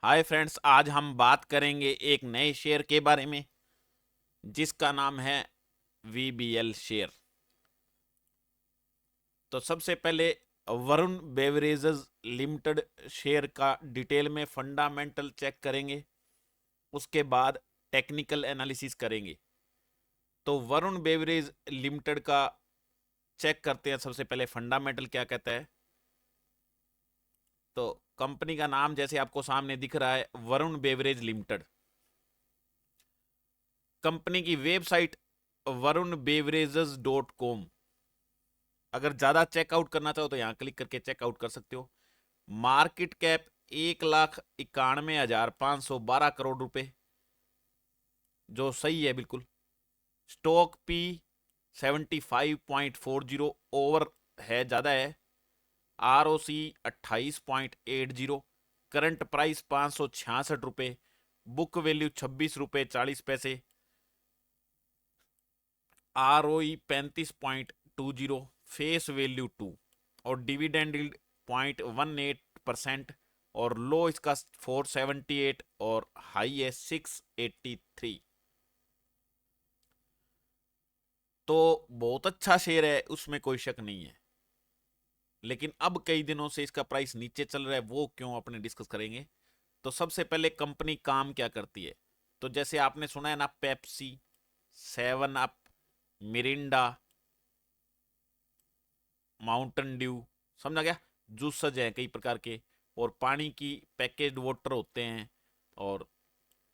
Hi friends, आज हम बात करेंगे एक नए शेयर के बारे में जिसका नाम है वीबीएल शेयर। तो सबसे पहले वरुण बेवरेजेस लिमिटेड शेयर का डिटेल में फंडामेंटल चेक करेंगे, उसके बाद टेक्निकल एनालिसिस करेंगे। तो वरुण बेवरेज लिमिटेड का चेक करते हैं। सबसे पहले फंडामेंटल क्या कहता है। तो कंपनी का नाम जैसे आपको सामने दिख रहा है, वरुण बेवरेज लिमिटेड। कंपनी की वेबसाइट warunbeverages.com। अगर ज्यादा चेकआउट करना चाहो तो यहां क्लिक करके चेकआउट कर सकते हो। मार्केट कैप 1,91,512 करोड़ रुपए, जो सही है बिल्कुल। स्टॉक पी 75.40 ओवर है, ज्यादा है। आर ओ सी 28.80। करंट प्राइस 566 रुपए। बुक वैल्यू 26 रुपए 40 पैसे। आर ओ ई 35.20। Face value 2। और डिविडेंड यील्ड 0.18%। और लो इसका 478 और हाई है 683। तो बहुत अच्छा शेयर है, उसमें कोई शक नहीं है। लेकिन अब कई दिनों से इसका प्राइस नीचे चल रहा है, वो क्यों अपने डिस्कस करेंगे। तो सबसे पहले कंपनी काम क्या करती है। तो जैसे आपने सुना है ना, Pepsi, seven up, Mirinda, Mountain Dew, समझा गया। जूसज हैं कई प्रकार के, और पानी की पैकेज्ड वाटर होते हैं। और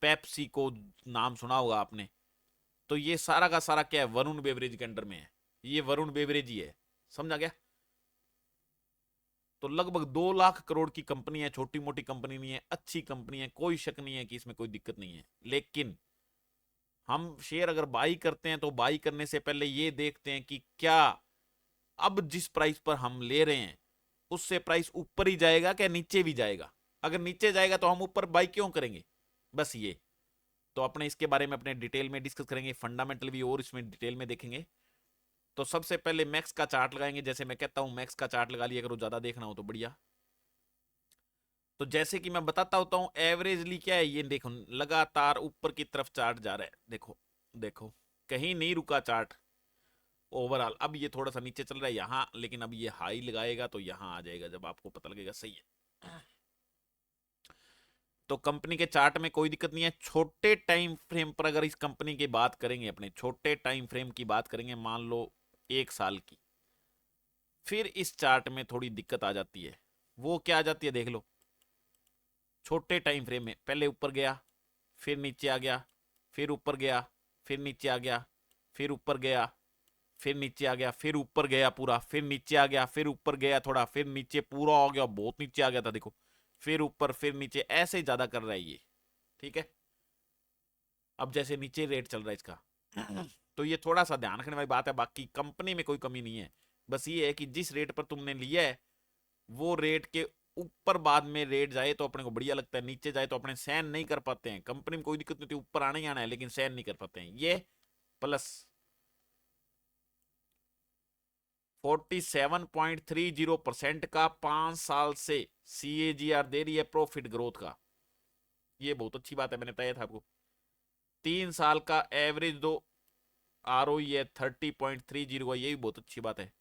पेप्सी को नाम सुना होगा आपने। तो ये सारा का सारा क्या है, वरुण बेवरेज के अंडर में है। ये वरुण बेवरेज ही है, समझा गया। तो लगभग 2 लाख करोड़ की कंपनी है, छोटी मोटी कंपनी नहीं है, अच्छी कंपनी है, कोई शक नहीं है कि इसमें कोई दिक्कत नहीं है। लेकिन हम शेयर अगर बाई करते हैं तो बाई करने से पहले ये देखते हैं कि क्या अब जिस प्राइस पर हम ले रहे हैं उससे प्राइस ऊपर ही जाएगा क्या नीचे भी जाएगा। अगर नीचे जाएगा तो हम ऊपर बाई क्यों करेंगे। बस ये। तो अपने इसके बारे में अपने डिटेल में डिस्कस करेंगे, फंडामेंटल भी और इसमें डिटेल में देखेंगे। तो सबसे पहले मैक्स का चार्ट लगाएंगे। जैसे मैं कहता हूं मैक्स का चार्ट लगा लिया करो, ज्यादा देखना हो तो बढ़िया। तो जैसे कि मैं बताता होता हूं एवरेजली क्या है, ये देखो लगातार ऊपर की तरफ चार्ट जा रहा है। देखो देखो, कहीं नहीं रुका चार्ट ओवरऑल। अब ये थोड़ा सा नीचे चल रहा है यहाँ, लेकिन अब ये हाई लगाएगा तो यहाँ आ जाएगा जब आपको पता लगेगा। सही है। तो कंपनी के चार्ट में कोई दिक्कत नहीं है। छोटे टाइम फ्रेम पर अगर इस कंपनी की बात करेंगे, अपने छोटे टाइम फ्रेम की बात करेंगे, मान लो 1 साल की, फिर इस चार्ट में थोड़ी दिक्कत आ जाती है। वो क्या आ जाती है देख लो। छोटे टाइम फ्रेम में पहले ऊपर गया, फिर नीचे आ गया, फिर ऊपर गया, फिर नीचे आ गया, फिर ऊपर गया, फिर नीचे आ गया, फिर ऊपर गया पूरा, फिर नीचे आ गया, फिर ऊपर गया थोड़ा, फिर नीचे पूरा हो गया, बहुत नीचे आ गया था देखो। फिर ऊपर, फिर नीचे, ऐसे ही ज्यादा कर रहा है ये। ठीक है। अब जैसे नीचे रेट चल रहा है इसका तो ये थोड़ा सा ध्यान रखने वाली बात है। बाकी कंपनी में कोई कमी नहीं है। बस ये है कि जिस रेट पर तुमने लिया है वो रेट के ऊपर बाद में रेट जाए तो अपने को बढ़िया लगता है, नीचे जाए तो अपने सहन नहीं कर पाते हैं। कंपनी में कोई दिक्कत नहीं होती, ऊपर आना ही आना है, लेकिन सहन नहीं कर पाते हैं। ये प्लस 47.30% का 5 साल से CAGR दे रही है प्रॉफिट ग्रोथ का। ये बहुत अच्छी बात है, मैंने बताया था आपको। 3 साल का एवरेज दो ROE है 30.30 का, ये भी बहुत अच्छी बात है।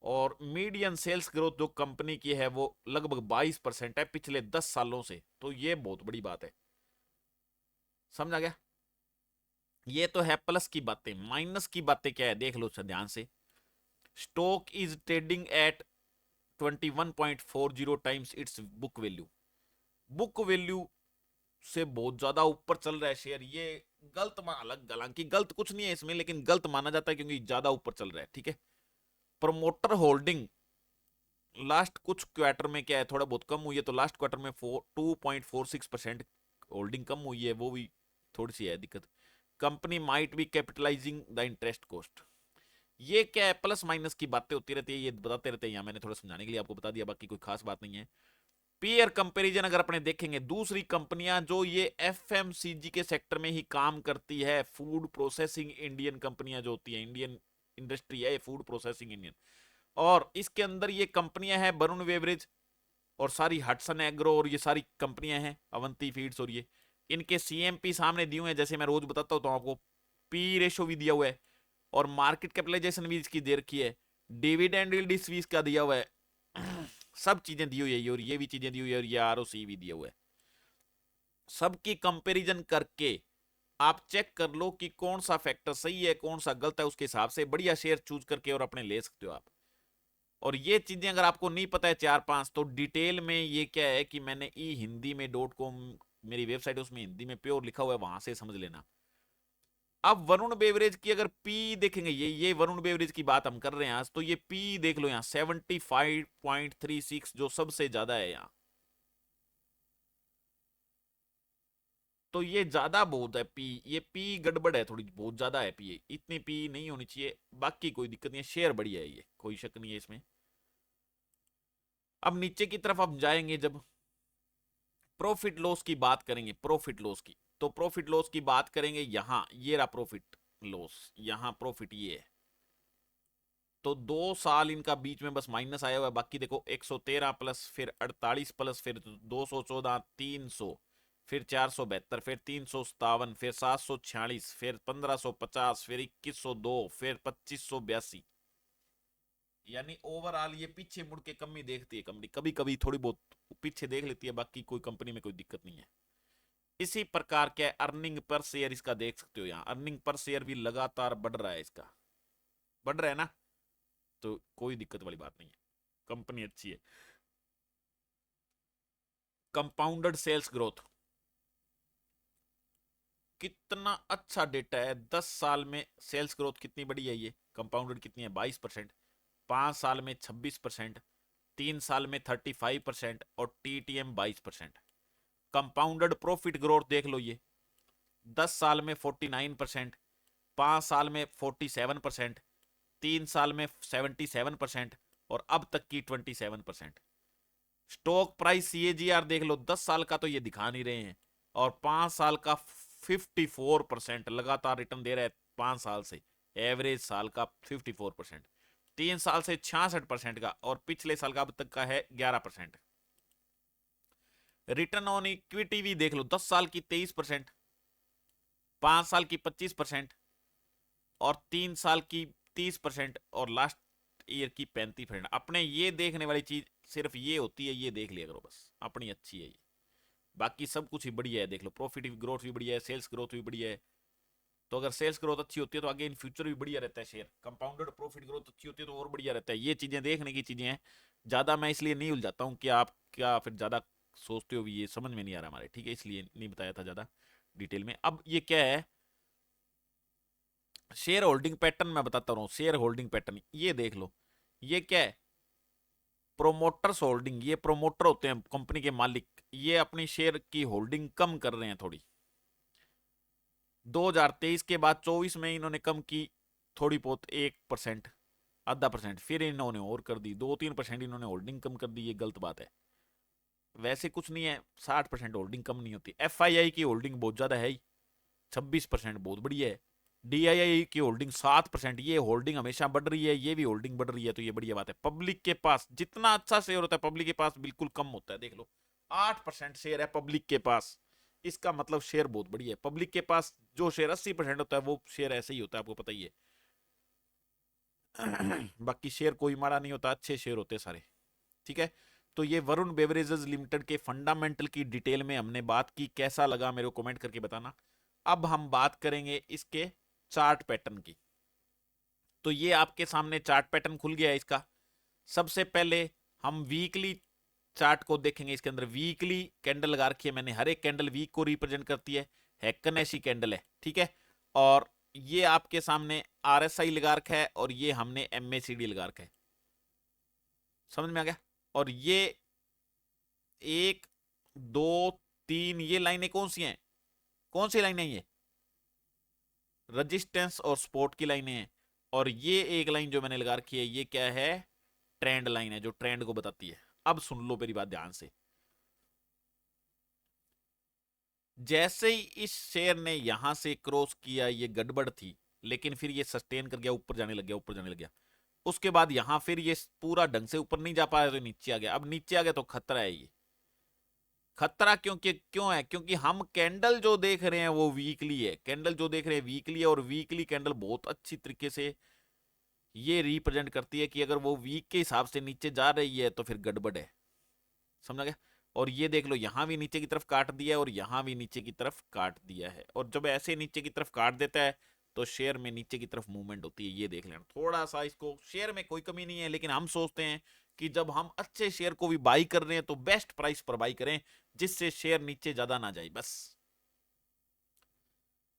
और मीडियन सेल्स ग्रोथ जो कंपनी की है वो लगभग 22% है पिछले 10 सालों से। तो ये बहुत बड़ी बात है, समझा गया। ये तो है प्लस की बातें। माइनस की बातें क्या है देख लो ध्यान से। Stock is trading at 21.40 times it's book value. Book value से बहुत ज्यादा ऊपर चल रहा है शेयर। ये गलत मान, अलग हालांकि गलत कुछ नहीं है इसमें, लेकिन गलत माना जाता है क्योंकि ज्यादा ऊपर चल रहा है। ठीक है। प्रमोटर होल्डिंग लास्ट कुछ क्वार्टर में क्या है, थोड़ा बहुत कम हुई है। तो लास्ट क्वार्टर में 2.46% होल्डिंग कम हुई है, वो भी थोड़ी सी है दिक्कत। Company might be capitalising the interest cost. ये क्या है, प्लस माइनस की बातें होती रहती है, ये बताते रहते हैं। यहाँ मैंने थोड़ा समझाने के लिए आपको बता दिया, बाकी कोई खास बात नहीं है। पीयर कंपैरिजन अगर अपने देखेंगे, दूसरी कंपनियां जो ये FMCG के सेक्टर में ही काम करती है, फूड प्रोसेसिंग इंडियन कंपनियां जो होती है, इंडियन इंडस्ट्री है फूड प्रोसेसिंग इंडियन, और इसके अंदर ये कंपनियां हैं वरुण बेवरेज, और सारी हटसन एग्रो और ये सारी कंपनियां हैं, अवंती फीड्स और ये, इनके सीएमपी सामने दिए हुए हैं, जैसे मैं रोज बताता हूँ तो आपको। पी रेशो भी दिया हुआ है और मार्केट कैपिटलाइजेशन भी इसकी दे रखी है, डिविडेंड यील्ड भी इसका दिया हुआ है। सब चीजें दी हुई है और ये भी चीजें दी हुई है और ये आरओसी भी दिया हुआ है। सबकी कंपैरिजन करके आप चेक कर लो कि कौन सा फैक्टर सही है कौन सा गलत है, उसके हिसाब से बढ़िया शेयर चूज करके और अपने ले सकते हो आप। और ये चीजें अगर आपको नहीं पता है 4-5, तो डिटेल में ये क्या है कि मैंने ई हिंदी में .com मेरी वेबसाइट है, उसमें हिंदी में प्योर लिखा हुआ है, वहां से समझ लेना। अब वरुण बेवरेज की अगर पी देखेंगे, ये वरुण बेवरेज की बात हम कर रहे हैं आज, तो ये पी देख लो यहाँ 75.36 जो सबसे ज्यादा है यहाँ। तो ये ज्यादा बहुत है पी, ये पी गड़बड़ है थोड़ी, बहुत ज्यादा है पी, इतनी पी नहीं होनी चाहिए। बाकी कोई दिक्कत नहीं है, शेयर बढ़िया है, ये कोई शक नहीं है इसमें। अब नीचे की तरफ हम जाएंगे, जब प्रॉफिट लॉस की बात करेंगे, प्रॉफिट लॉस की, तो प्रॉफिट लॉस की बात करेंगे यहां, ये रहा प्रॉफिट लॉस, यहां प्रॉफिट ये है। तो 2 साल इनका बीच में बस माइनस आया हुआ है, बाकी देखो 113 प्लस फिर 48 प्लस फिर 214 300 फिर 472 फिर 357 फिर 746 फिर 1550 फिर 2102 फिर 2582। यानी ओवरऑल ये पीछे मुड़ के कमी देखती है कंपनी, कभी कभी थोड़ी बहुत पीछे देख लेती है, बाकी कोई कंपनी में कोई दिक्कत नहीं है। इसी प्रकार के अर्निंग पर शेयर इसका देख सकते हो, यहाँ अर्निंग पर शेयर भी लगातार बढ़ रहा है इसका, बढ़ रहा है ना, तो कोई दिक्कत वाली बात नहीं है, कंपनी अच्छी है। कंपाउंडेड सेल्स ग्रोथ कितना अच्छा डेटा है, 10 साल में सेल्स ग्रोथ कितनी बड़ी है, ये कंपाउंडेड कितनी है 22%, 5 साल में 26%, 3 साल में 35% और टीटीएम 22%। कंपाउंडेड प्रॉफिट ग्रोथ देख लो, ये 10 साल में 49%, 5 साल में 47%, 3 साल में 77% और अब तक की 27%। स्टॉक प्राइस सीएजीआर देख लो, 10 साल का तो ये दिखा नहीं रहे हैं, और 5 साल का 54% लगातार रिटर्न दे रहा है, 5 साल से एवरेज साल का 54%, 3 साल से 66% का, और पिछले साल का अब तक का है 11%। रिटर्न ऑन इक्विटी भी देख लो, 10 साल की 23%, 5 साल की 25% और 3 साल की 30% और लास्ट ईयर की 35%। अपने ये देखने वाली चीज सिर्फ ये होती है, ये देख लिया करो बस, अपनी अच्छी है ये, बाकी सब कुछ ही बढ़िया है। देख लो प्रॉफिट ग्रोथ भी बढ़िया है, सेल्स ग्रोथ भी बढ़िया है। तो अगर सेल्स ग्रोथ अच्छी होती है तो आगे इन फ्यूचर भी बढ़िया रहता है शेयर, कंपाउंडेड प्रॉफिट ग्रोथ अच्छी होती है तो और बढ़िया रहता है। ये चीजें देखने की चीजें हैं, ज्यादा मैं इसलिए नहीं उलझाता हूँ कि आप क्या फिर ज्यादा सोचते हो भी, ये समझ में नहीं आ रहा हमारे, ठीक है, इसलिए नहीं बताया था ज्यादा डिटेल में। अब ये क्या है, शेयर होल्डिंग पैटर्न मैं बताता हूँ, शेयर होल्डिंग पैटर्न ये देख लो, ये क्या है, प्रोमोटर्स होल्डिंग, ये प्रोमोटर होते हैं कंपनी के मालिक, ये अपनी शेयर की होल्डिंग कम कर रहे हैं थोड़ी। 2023 के बाद 24 में इन्होंने कम की थोड़ी बहुत, 1%, आधा परसेंट, फिर इन्होंने और कर दी 2-3% इन्होंने होल्डिंग कम कर दी, ये गलत बात है। वैसे कुछ नहीं है, 60% होल्डिंग कम नहीं होती। एफआईआई की होल्डिंग बहुत ज्यादा है, 26% बहुत बढ़िया है। डीआईआई की होल्डिंग 7%, ये होल्डिंग हमेशा बढ़ रही है, ये भी होल्डिंग बढ़ रही है, तो ये बढ़िया बात है। पब्लिक के पास जितना अच्छा शेयर होता है, पब्लिक के पास बिल्कुल कम होता है, देख लो 8% शेयर है पब्लिक के पास, इसका मतलब शेयर बहुत बढ़िया है। पब्लिक के पास जो शेयर 80% होता है वो शेयर ऐसे ही होता है, आपको पता ही है। बाकी शेयर कोई माड़ा नहीं होता, अच्छे शेयर होते सारे, ठीक है। तो ये वरुण बेवरेजेस लिमिटेड के फंडामेंटल की डिटेल में हमने बात की, कैसा लगा मेरे को कमेंट करके बताना। अब हम बात करेंगे इसके चार्ट पैटर्न की। तो ये आपके सामने चार्ट पैटर्न खुल गया है इसका। सबसे पहले हम वीकली चार्ट को देखेंगे, इसके अंदर वीकली कैंडल लगा रखी है मैंने, हर एक कैंडल वीक को रिप्रेजेंट करती है, हैकन ऐसी कैंडल है, ठीक है। और ये आपके सामने आरएसआई लगा रखा है और ये हमने एमएसीडी लगा रखा है, समझ में आ गया। और ये 1 2 3 ये लाइनें कौन सी हैं, कौन सी लाइनें ये, रजिस्टेंस और सपोर्ट की लाइनें हैं। और ये एक लाइन जो मैंने लगा रखी है, ये क्या है, ट्रेंड लाइन है जो ट्रेंड को बताती है। अब सुन लो मेरी बात ध्यान से, जैसे ही इस शेयर ने यहां से क्रॉस किया, ये गड़बड़ थी, लेकिन फिर ये सस्टेन कर गया, ऊपर जाने लग गया, ऊपर जाने लग गया। उसके बाद यहां फिर ये पूरा ढंग से ऊपर नहीं जा पाया तो नीचे आ गया। अब नीचे आ गया तो खतरा है ये। खतरा क्योंकि क्यों है? क्योंकि हम कैंडल जो देख रहे हैं वो वीकली है, कैंडल जो देख रहे हैं वीकली है, और वीकली कैंडल बहुत अच्छी तरीके से ये रिप्रेजेंट करती है कि अगर वो वीक के हिसाब से नीचे जा रही है तो फिर गड़बड़ है। समझा गया? और ये देख लो, यहां भी नीचे की तरफ काट दिया है और यहां भी नीचे की तरफ काट दिया है, और जब ऐसे नीचे की तरफ काट देता है तो शेयर में नीचे की तरफ मूवमेंट होती है। ये देख लेना थोड़ा सा इसको। शेयर में कोई कमी नहीं है, लेकिन हम सोचते हैं कि जब हम अच्छे शेयर को भी बाई कर रहे हैं तो बेस्ट प्राइस पर बाई करें, जिससे शेयर नीचे ज्यादा ना जाए बस।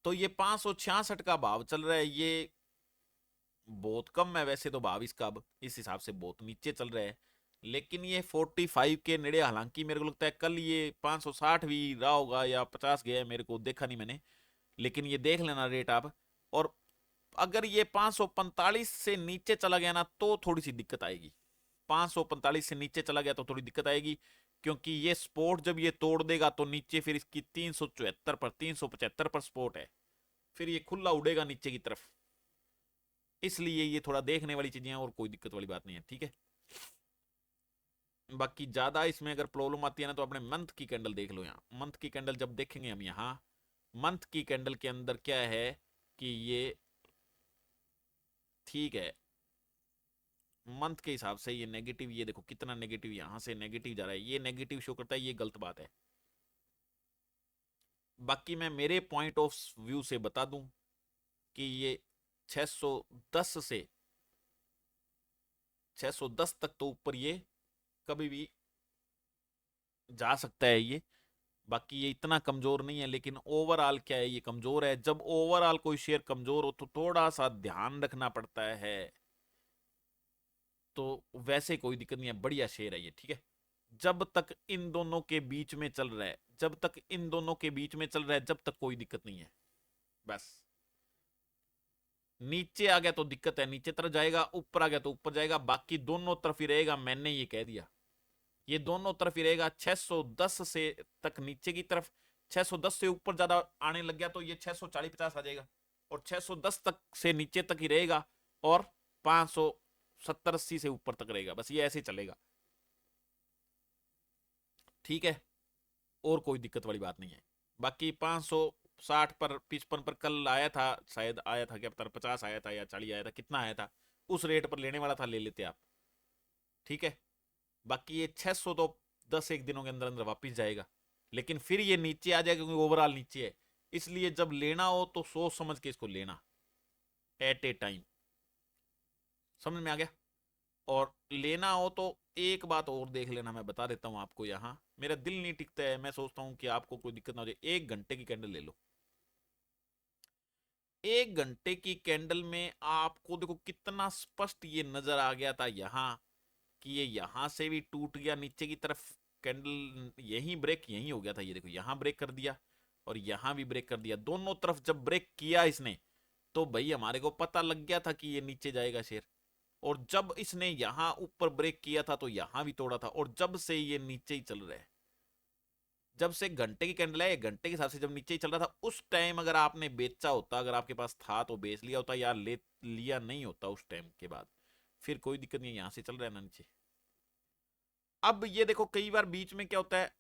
तो ये 566 का भाव चल रहा है, ये बहुत कम है वैसे तो भाव इसका, अब इस हिसाब से बहुत नीचे चल रहा है। लेकिन ये 45 के नेड़े, हालांकि मेरे को लगता है कल ये 560 भी रहा होगा या 50 गया है, मेरे को देखा नहीं मैंने, लेकिन ये देख लेना रेट आप। और अगर ये 545 से नीचे चला गया ना तो थोड़ी सी दिक्कत आएगी। 545 से नीचे चला गया तो थोड़ी दिक्कत आएगी, क्योंकि ये स्पोर्ट जब ये तोड़ देगा तो नीचे फिर इसकी 374 पर 375 पर स्पोर्ट है, फिर ये खुला उड़ेगा नीचे की तरफ। इसलिए ये थोड़ा देखने वाली चीजें हैं, और कोई दिक्कत वाली बात नहीं है, ठीक है। बाकी ज्यादा इसमें अगर प्रॉब्लम आती है ना तो अपने मंथ की कैंडल देख लो। यहाँ मंथ की कैंडल जब देखेंगे हम, यहाँ मंथ की कैंडल के अंदर क्या है कि ये ठीक है, मंथ के हिसाब से ये नेगेटिव, ये देखो कितना नेगेटिव, यहां से नेगेटिव जा रहा है, ये नेगेटिव शो करता है, ये गलत बात है। बाकी मैं मेरे पॉइंट ऑफ व्यू से बता दूं कि ये 610 से 610 तक तो ऊपर ये कभी भी जा सकता है ये। बाकी ये इतना कमजोर नहीं है, लेकिन ओवरऑल क्या है, ये कमजोर है। जब ओवरऑल कोई शेयर कमजोर हो तो थोड़ा सा ध्यान रखना पड़ता है। तो वैसे कोई दिक्कत नहीं है, बढ़िया शेयर है ये, ठीक है। जब तक इन दोनों के बीच में चल रहा है, जब तक इन दोनों के बीच में चल रहा है, जब तक कोई दिक्कत नहीं है बस। नीचे आ गया तो दिक्कत है, नीचे तरफ जाएगा, ऊपर आ गया तो ऊपर जाएगा, बाकी दोनों तरफ ही रहेगा, मैंने ये कह दिया। ये दोनों तरफ ही रहेगा। 610 से तक नीचे की तरफ, 610 से ऊपर ज्यादा आने लग गया तो ये 640-50 आ जाएगा, और 610 तक से नीचे तक ही रहेगा, और 570-80 से ऊपर तक रहेगा, बस ये ऐसे चलेगा, ठीक है। और कोई दिक्कत वाली बात नहीं है। बाकी 560 पर 55 पर कल आया था, शायद आया था क्या पता, 50 आया था या 40 आया था, कितना आया था, उस रेट पर लेने वाला था, ले लेते आप, ठीक है। बाकी ये 600 तो 10 एक दिनों के अंदर अंदर वापिस जाएगा, लेकिन फिर ये नीचे आ जाएगा क्योंकि ओवरऑल नीचे है। इसलिए जब लेना हो तो सोच समझ के इसको लेना, एट ए टाइम। समझ में आ गया? और लेना हो तो एक बात और देख लेना, मैं बता देता हूं आपको। यहाँ मेरा दिल नहीं टिकता है, मैं सोचता हूं कि आपको कोई दिक्कत ना हो जाए, 1 घंटे की कैंडल ले लो। 1 घंटे की कैंडल में आपको देखो कितना स्पष्ट ये नजर आ गया था यहाँ, कि ये यहां से भी टूट गया नीचे की तरफ। कैंडल यहीं ब्रेक, यहीं हो गया था, ये देखो यहां ब्रेक कर दिया और यहां भी ब्रेक कर दिया, दोनों तरफ जब ब्रेक किया इसने तो भाई हमारे को पता लग गया था कि ये नीचे जाएगा शेयर। और जब इसने यहां ऊपर ब्रेक किया था तो यहां भी तोड़ा था, और जब से ये नीचे ही चल रहा है, जब से घंटे की कैंडल है, घंटे के हिसाब से जब नीचे ही चल रहा था, उस टाइम अगर आपने बेचा होता, अगर आपके पास था तो बेच लिया होता, या ले लिया नहीं होता उस टाइम के बाद, फिर कोई दिक्कत नहीं है, यहां से चल रहा है ना नीचे। अब ये देखो कई बार बीच में क्या होता है,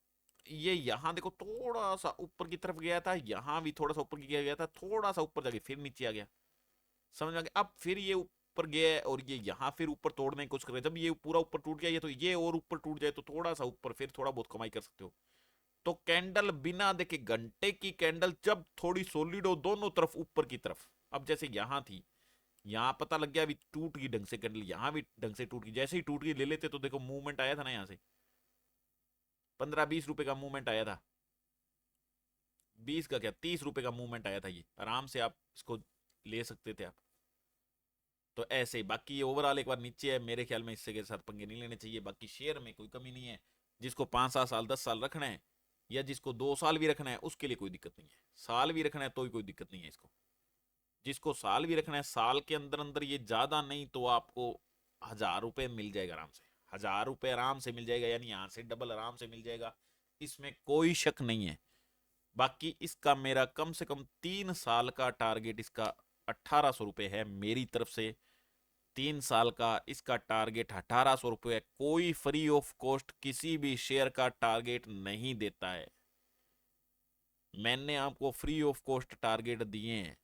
ये यहां देखो थोड़ा सा ऊपर की तरफ गया था, यहां भी थोड़ा सा ऊपर की गया था, थोड़ा सा ऊपर जाके फिर नीचे आ गया। समझ में आ गया? अब फिर ये ऊपर गया है और ये यहां फिर ऊपर तोड़ने की कोशिश कर रहे हैं। जब ये पूरा ऊपर टूट गया, ये तो ये और ऊपर टूट जाए तो थोड़ा सा ऊपर, फिर थोड़ा बहुत कमाई कर सकते हो। तो कैंडल बिना देखे, घंटे की कैंडल जब थोड़ी सॉलिड हो दोनों तरफ ऊपर की तरफ, अब जैसे यहां थी, यहां पता लग गया अभी टूट गई ढंग से कैंडल, यहां भी ढंग से टूट गई, जैसे ही टूट गई ले लेते तो देखो मूवमेंट आया था ना, यहां से 15-20 रुपए का मूवमेंट आया था, 20 का क्या 30 रुपए का मूवमेंट आया था, ये आराम से आप इसको ले सकते थे आप। तो ऐसे ही बाकी ये ओवरऑल एक बार नीचे है, मेरे ख्याल में इससे के साथ पंगे नहीं लेने चाहिए। बाकी शेयर में कोई कमी नहीं है, जिसको 5-7 साल 10 साल रखना है, या जिसको 2 साल भी रखना है उसके लिए कोई दिक्कत नहीं है, साल भी रखना है तो भी कोई दिक्कत नहीं है इसको। जिसको साल भी रखना है, साल के अंदर अंदर ये ज्यादा नहीं तो आपको 1000 रुपए मिल जाएगा आराम से, 1000 रुपए आराम से मिल जाएगा, यानी यहाँ से डबल आराम से मिल जाएगा, इसमें कोई शक नहीं है। बाकी इसका मेरा कम से कम 3 साल का टारगेट इसका 1800 रुपए है मेरी तरफ से। 3 साल का इसका टारगेट 1800 रुपये है। कोई फ्री ऑफ कॉस्ट किसी भी शेयर का टारगेट नहीं देता है। मैंने आपको फ्री ऑफ कॉस्ट टारगेट दिए हैं,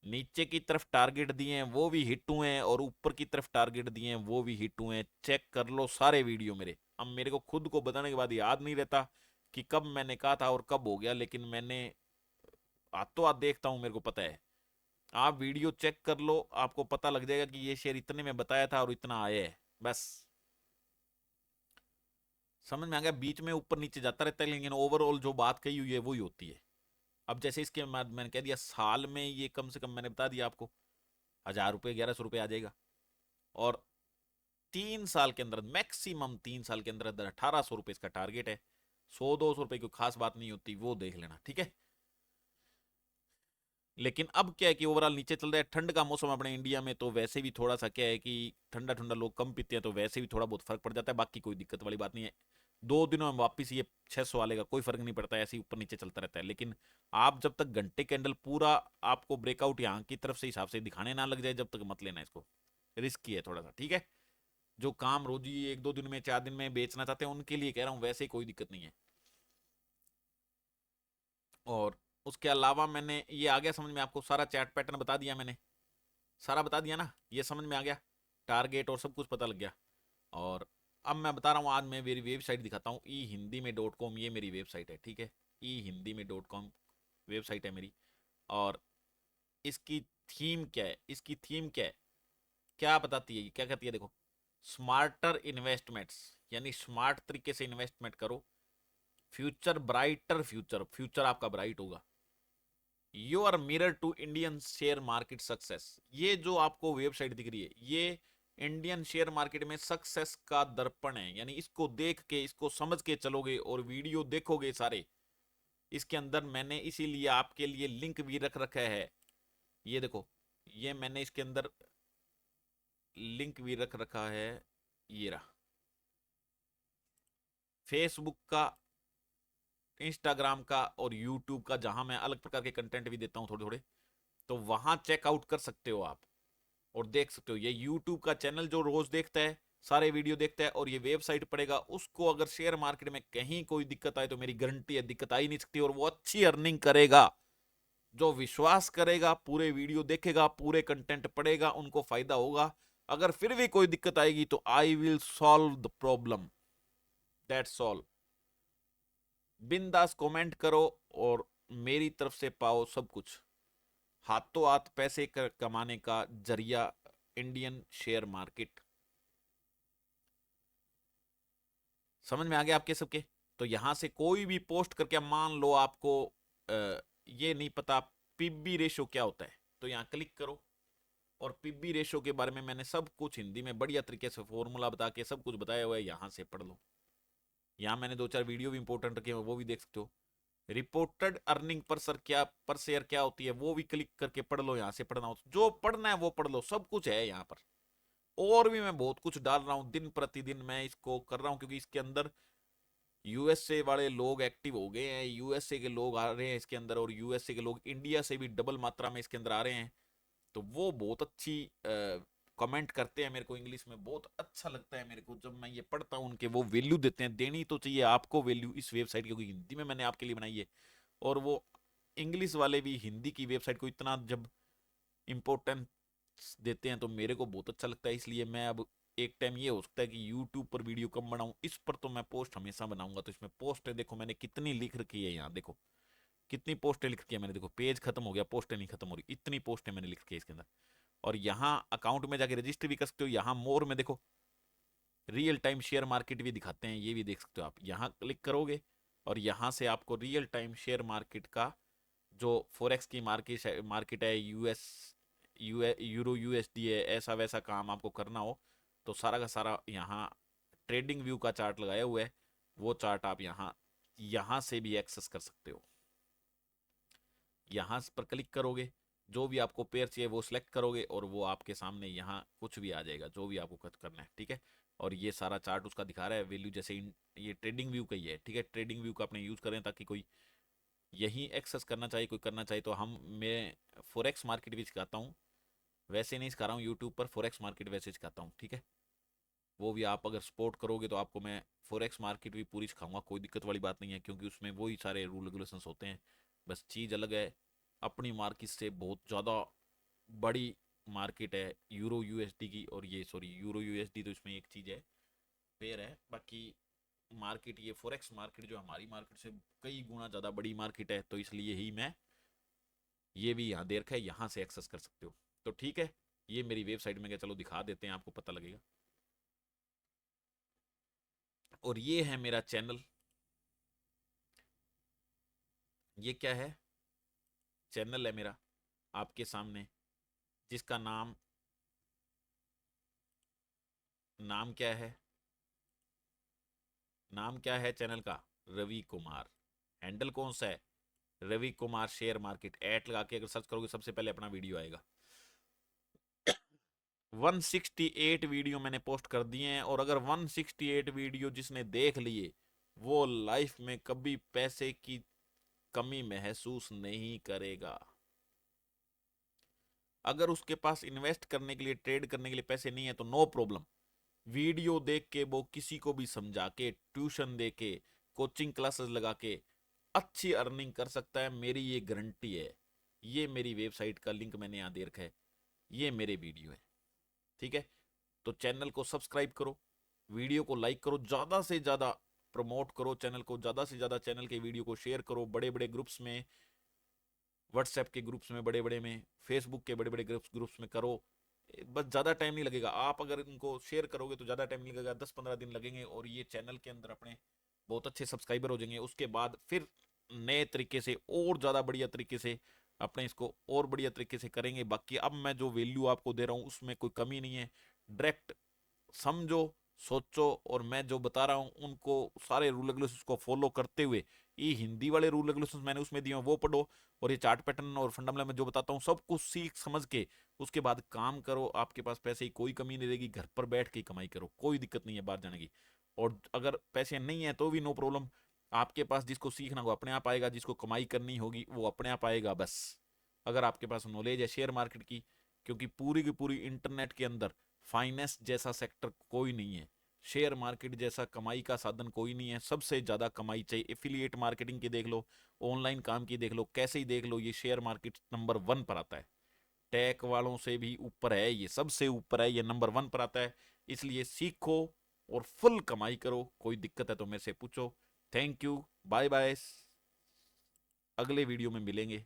नीचे की तरफ टारगेट दिए हैं वो भी हिट हुए हैं, और ऊपर की तरफ टारगेट दिए हैं वो भी हिट हुए हैं। चेक कर लो सारे वीडियो मेरे। अब मेरे को खुद को बताने के बाद याद नहीं रहता कि कब मैंने कहा था और कब हो गया, लेकिन मैंने हाथों हाथ देखता हूं, मेरे को पता है। आप वीडियो चेक कर लो, आपको पता लग जाएगा कि ये शेयर इतने में बताया था और इतना आया है। बस समझ में आ गया। बीच में ऊपर नीचे जाता रहता है, लेकिन ओवरऑल जो बात कही हुई है वही होती है। अब जैसे इसके बाद मैंने कह दिया साल में ये कम से कम मैंने बता दिया आपको 1000 रुपये 1100 रुपये आ जाएगा, और 3 साल के अंदर, मैक्सिमम 3 साल के अंदर अंदर 1800 रुपये इसका टारगेट है। 100-200 रुपये की खास बात नहीं होती, वो देख लेना, ठीक है। लेकिन अब क्या है कि ओवरऑल नीचे चल रहा है। ठंड का मौसम अपने इंडिया में, तो वैसे भी थोड़ा सा क्या है कि ठंडा ठंडा लोग कम पीते हैं, तो वैसे भी थोड़ा बहुत फर्क पड़ जाता है। बाकी कोई दिक्कत वाली बात नहीं है। 2 दिनों में वापिस ये 600 वाले का कोई फर्क नहीं पड़ता है, ऐसे ही ऊपर नीचे चलता रहता है। लेकिन आप जब तक घंटे कैंडल पूरा आपको ब्रेकआउट यहाँ की तरफ से हिसाब से दिखाने ना लग जाए, जब तक मत लेना इसको। रिस्की है थोड़ा सा, ठीक है। जो काम रोजी 1-2 दिन में 4 दिन में बेचना चाहते हैं उनके लिए कह रहा हूँ, वैसे कोई दिक्कत नहीं है। और उसके अलावा मैंने ये आ गया समझ में आपको, सारा चैट पैटर्न बता दिया मैंने, सारा बता दिया ना, ये समझ में आ गया। टारगेट और सब कुछ पता लग गया। और अब मैं बता रहा हूँ, आज मैं मेरी वेबसाइट दिखाता हूँ, ई हिंदी में .com, ये मेरी वेबसाइट है, ठीक है। ई हिंदी में .com वेबसाइट है मेरी। और इसकी थीम क्या है, इसकी थीम क्या है, क्या बताती है, क्या कहती है, देखो। स्मार्टर इन्वेस्टमेंट्स, यानी स्मार्ट तरीके से इन्वेस्टमेंट करो। फ्यूचर ब्राइटर, फ्यूचर फ्यूचर आपका ब्राइट होगा। Your mirror to Indian share market success, ये जो आपको वेबसाइट दिख रही है, ये इंडियन शेयर मार्केट में सक्सेस का दर्पण है। यानी इसको देख के, इसको समझ के चलोगे और वीडियो देखोगे सारे, इसके अंदर मैंने इसीलिए आपके लिए लिंक भी रख रखा है। ये देखो, ये मैंने इसके अंदर लिंक भी रख रखा है, ये रहा। फेसबुक का, इंस्टाग्राम का और यूट्यूब का, जहां मैं अलग प्रकार के कंटेंट भी देता हूं थोड़े थोड़े, तो वहां चेकआउट कर सकते हो आप और देख सकते हो। ये यूट्यूब का चैनल जो रोज देखता है, सारे वीडियो देखता है, और ये वेबसाइट पड़ेगा, उसको अगर शेयर मार्केट में कहीं कोई दिक्कत आए तो मेरी गारंटी है दिक्कत आ ही नहीं सकती, और वो अच्छी अर्निंग करेगा। जो विश्वास करेगा, पूरे वीडियो देखेगा, पूरे कंटेंट पढ़ेगा, उनको फायदा होगा। अगर फिर भी कोई दिक्कत आएगी तो I will solve the problem, that's all. बिंदास कमेंट करो और मेरी तरफ से पाओ सब कुछ। हाथों हाथ पैसे कमाने का जरिया इंडियन शेयर मार्केट। समझ में आ गया आपके सबके। तो यहां से कोई भी पोस्ट करके, मान लो आपको ये नहीं पता पीबी रेशो क्या होता है, तो यहां क्लिक करो, और पीबी रेशो के बारे में मैंने सब कुछ हिंदी में बढ़िया तरीके से फॉर्मूला बता के सब कुछ बताया हुआ है, यहां से पढ़ लो। यहां मैंने 2-4 वीडियो भी इंपॉर्टेंट रखे हैं, वो भी देख सकते हो। रिपोर्टेड अर्निंग पर सर क्या, पर शेयर क्या होती है, वो भी क्लिक करके पढ़ लो। यहां से पढ़ना हो, जो पढ़ना है वो पढ़ लो, सब कुछ है यहाँ पर। और भी मैं बहुत कुछ डाल रहा हूँ, दिन प्रतिदिन मैं इसको कर रहा हूँ, क्योंकि इसके अंदर यूएसए वाले लोग एक्टिव हो गए हैं, यूएसए के लोग आ रहे हैं इसके अंदर, और यूएसए के लोग इंडिया से भी डबल मात्रा में इसके अंदर आ रहे हैं। तो वो बहुत अच्छी कमेंट करते हैं, मेरे को इंग्लिश में बहुत अच्छा लगता है मेरे को जब मैं ये पढ़ता हूँ उनके। वो वैल्यू देते हैं, देनी तो चाहिए आपको वैल्यू इस वेबसाइट की, क्योंकि हिंदी में मैंने आपके लिए बनाई है। और वो इंग्लिश वाले भी हिंदी की वेबसाइट को इतना जब इम्पोर्टेंस देते हैं तो मेरे को बहुत अच्छा लगता है। इसलिए मैं अब, एक टाइम ये हो सकता है कि यूट्यूब पर वीडियो कम बनाऊं, इस पर तो मैं पोस्ट हमेशा बनाऊंगा। तो इसमें पोस्ट है, देखो मैंने कितनी लिख रखी है, यहाँ देखो कितनी पोस्टें लिख रखी है मैंने। देखो पेज खत्म हो गया, पोस्टें नहीं खत्म हो रही, इतनी पोस्टें मैंने लिख रखी है इसके अंदर। और यहाँ अकाउंट में जाके रजिस्टर भी कर सकते हो। यहाँ मोर में देखो रियल टाइम शेयर मार्केट भी दिखाते हैं, ये भी देख सकते हो आप। यहाँ क्लिक करोगे और यहाँ से आपको रियल टाइम शेयर मार्केट का जो फोरेक्स की मार्केट है, यूरो यूएसडी है, ऐसा वैसा काम आपको करना हो तो सारा का सारा यहाँ ट्रेडिंग व्यू का चार्ट लगाया हुआ है। वो चार्ट आप यहाँ यहाँ से भी एक्सेस कर सकते हो। यहाँ पर क्लिक करोगे, जो भी आपको पेयर चाहिए वो सिलेक्ट करोगे, और वो आपके सामने यहाँ कुछ भी आ जाएगा जो भी आपको करना है, ठीक है। और ये सारा चार्ट उसका दिखा रहा है वैल्यू, जैसे ये ट्रेडिंग व्यू का ही है, ठीक है। ट्रेडिंग व्यू का अपने यूज़ करें ताकि कोई यही एक्सेस करना चाहिए, कोई करना चाहिए तो हम, मैं फॉरेक्स मार्केट भी सिखाता हूँ। वैसे नहीं सिखा रहा हूँ यूट्यूब पर, फॉरेक्स मार्केट वैसे सिखाता हूँ, ठीक है। वो भी आप अगर सपोर्ट करोगे तो आपको मैं फॉरेक्स मार्केट भी पूरी सिखाऊंगा, कोई दिक्कत वाली बात नहीं है, क्योंकि उसमें वही सारे रूल रेगुलेशंस होते हैं। बस चीज़ अलग है, अपनी मार्केट से बहुत ज़्यादा बड़ी मार्केट है यूरो यूएसडी की, और ये सॉरी यूरो यूएसडी तो इसमें एक चीज़ है, पेयर है, बाकी मार्केट ये फॉरेक्स मार्केट जो हमारी मार्केट से कई गुना ज़्यादा बड़ी मार्केट है, तो इसलिए ही मैं ये भी यहाँ दे रखा है, यहाँ से एक्सेस कर सकते हो। तो ठीक है, ये मेरी वेबसाइट में गया, चलो दिखा देते हैं, आपको पता लगेगा। और ये है मेरा चैनल, ये क्या है, चैनल है मेरा आपके सामने, जिसका नाम, नाम क्या है, नाम क्या है चैनल का, रवि कुमार। हैंडल कौन सा है, Ravi Kumar share market, at लगा के अगर सर्च करोगे सबसे पहले अपना वीडियो आएगा। 168 वीडियो मैंने पोस्ट कर दिए हैं, और अगर 168 वीडियो जिसने देख लिए वो लाइफ में कभी पैसे की कमी महसूस नहीं करेगा। अगर उसके पास इन्वेस्ट करने के लिए, ट्रेड करने के लिए पैसे नहीं है तो नो प्रॉब्लम, वीडियो देख के वो किसी को भी समझा के, ट्यूशन दे के, कोचिंग क्लासेस लगा के अच्छी अर्निंग कर सकता है, मेरी ये गारंटी है। ये मेरी वेबसाइट का लिंक मैंने यहाँ दे रखा है, ये मेरे वीडियो है, ठीक है। तो चैनल को सब्सक्राइब करो, वीडियो को लाइक करो, ज़्यादा से ज़्यादा प्रमोट करो चैनल को, ज़्यादा से ज़्यादा चैनल के वीडियो को शेयर करो, बड़े बड़े ग्रुप्स में, व्हाट्सएप के ग्रुप्स में बड़े बड़े में, फेसबुक के बड़े बड़े ग्रुप्स में करो। बस ज़्यादा टाइम नहीं लगेगा, आप अगर इनको शेयर करोगे तो ज़्यादा टाइम नहीं लगेगा, 10-15 दिन लगेंगे, और ये चैनल के अंदर अपने बहुत अच्छे सब्सक्राइबर हो जाएंगे। उसके बाद फिर नए तरीके से और ज़्यादा बढ़िया तरीके से अपने इसको और बढ़िया तरीके से करेंगे। बाकी अब मैं जो वैल्यू आपको दे रहा हूँ उसमें कोई कमी नहीं है, डायरेक्ट समझो, सोचो, और मैं जो बता रहा हूँ उनको सारे रूल रेगुलेशंस को फॉलो करते हुए, ये हिंदी वाले रूल रेगुलेशंस मैंने उसमें दिए हैं वो पढ़ो, और ये चार्ट पैटर्न और फंडामेंटल में जो बताता हूँ सब कुछ सीख समझ के उसके बाद काम करो, आपके पास पैसे की कोई कमी नहीं रहेगी, घर पर बैठ के कमाई करो, कोई दिक्कत नहीं है बाहर जाने की। और अगर पैसे नहीं है तो भी नो प्रॉब्लम, आपके पास जिसको सीखना होगा अपने आप आएगा, जिसको कमाई करनी होगी वो अपने आप आएगा, बस अगर आपके पास नॉलेज है शेयर मार्केट की। क्योंकि पूरी की पूरी इंटरनेट के अंदर फाइनेंस जैसा सेक्टर कोई नहीं है, शेयर मार्केट जैसा कमाई का साधन कोई नहीं है, सबसे ज़्यादा कमाई चाहिए एफिलिएट मार्केटिंग की देख लो, ऑनलाइन काम की देख लो, कैसे ही देख लो, ये शेयर मार्केट नंबर 1 पर आता है, टेक वालों से भी ऊपर है, ये सबसे ऊपर है, ये नंबर 1 पर आता है। इसलिए सीखो और फुल कमाई करो, कोई दिक्कत है तो मेरे से पूछो। थैंक यू, बाय बाय, अगले वीडियो में मिलेंगे।